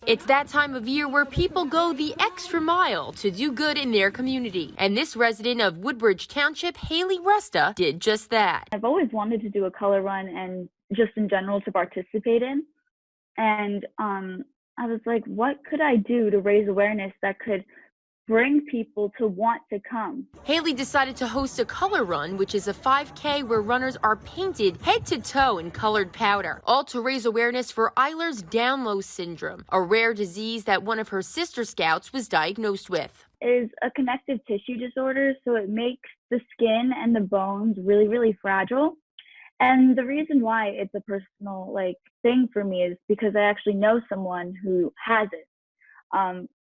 It's that time of year where people go the extra mile to do good in their community. And this resident of Woodbridge Township, Haley Resta, did just that. I've always wanted to do a color run and just in general to participate in. And I was like, what could I do to raise awareness that could bring people to want to come? Haley decided to host a color run, which is a 5K where runners are painted head to toe in colored powder, all to raise awareness for Ehlers-Danlos syndrome, a rare disease that one of her sister scouts was diagnosed with. It is a connective tissue disorder, so it makes the skin and the bones really, really fragile. And the reason why it's a personal thing for me is because I actually know someone who has it.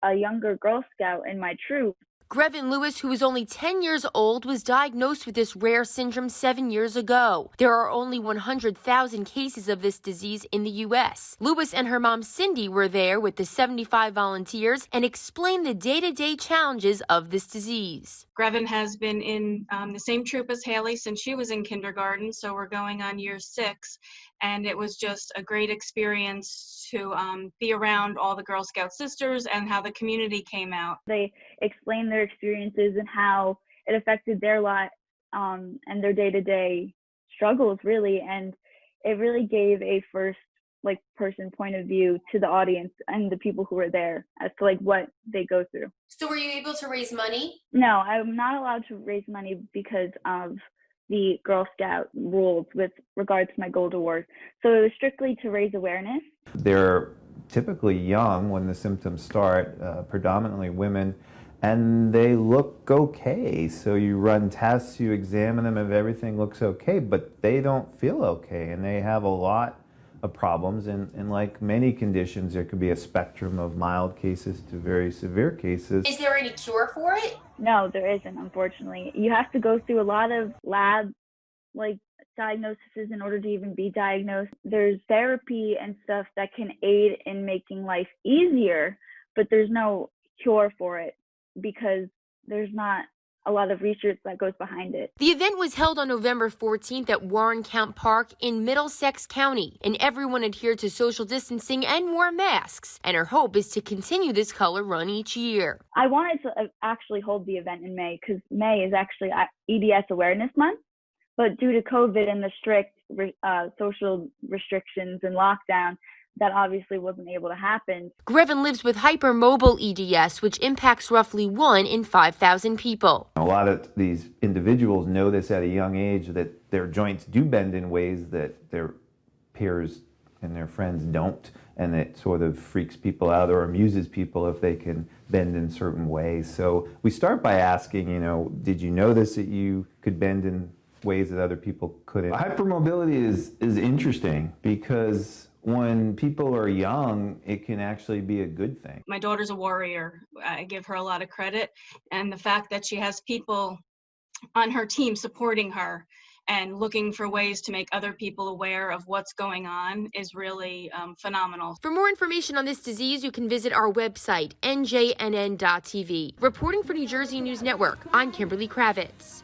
A younger Girl Scout in my troop. Grevin Lewis, who is only 10 years old, was diagnosed with this rare syndrome 7 years ago. There are only 100,000 cases of this disease in the U.S. Lewis and her mom, Cindy, were there with the 75 volunteers and explained the day-to-day challenges of this disease. Grevin has been in the same troop as Haley since she was in kindergarten, so we're going on year 6. And it was just a great experience to be around all the Girl Scout sisters and how the community came out. They explained their experiences and how it affected their life and their day-to-day struggles, really. And it really gave a first person point of view to the audience and the people who were there as to what they go through. So were you able to raise money? No, I'm not allowed to raise money because of the Girl Scout rules with regards to my gold award. So it was strictly to raise awareness. They're typically young when the symptoms start, predominantly women, and they look okay. So you run tests, you examine them if everything looks okay, but they don't feel okay, and they have a lot of problems. And like many conditions, there could be a spectrum of mild cases to very severe cases. Is there any cure for it? No, there isn't, unfortunately. You have to go through a lot of lab diagnoses in order to even be diagnosed. There's therapy and stuff that can aid in making life easier, but there's no cure for it because there's not a lot of research that goes behind it. The event was held on November 14th at Warren Count Park in Middlesex County, and everyone adhered to social distancing and wore masks. And her hope is to continue this color run each year. I wanted to actually hold the event in May because May is actually EDS Awareness Month, but due to COVID and the strict social restrictions and lockdown, that obviously wasn't able to happen. Grevin lives with hypermobile EDS, which impacts roughly 1 in 5,000 people. A lot of these individuals know this at a young age, that their joints do bend in ways that their peers and their friends don't, and it sort of freaks people out or amuses people if they can bend in certain ways. So we start by asking, did you know this, that you could bend in ways that other people couldn't? Hypermobility is interesting because when people are young, it can actually be a good thing. My daughter's a warrior. I give her a lot of credit. And the fact that she has people on her team supporting her and looking for ways to make other people aware of what's going on is really phenomenal. For more information on this disease, you can visit our website, njnn.tv. Reporting for New Jersey News Network, I'm Kimberly Kravitz.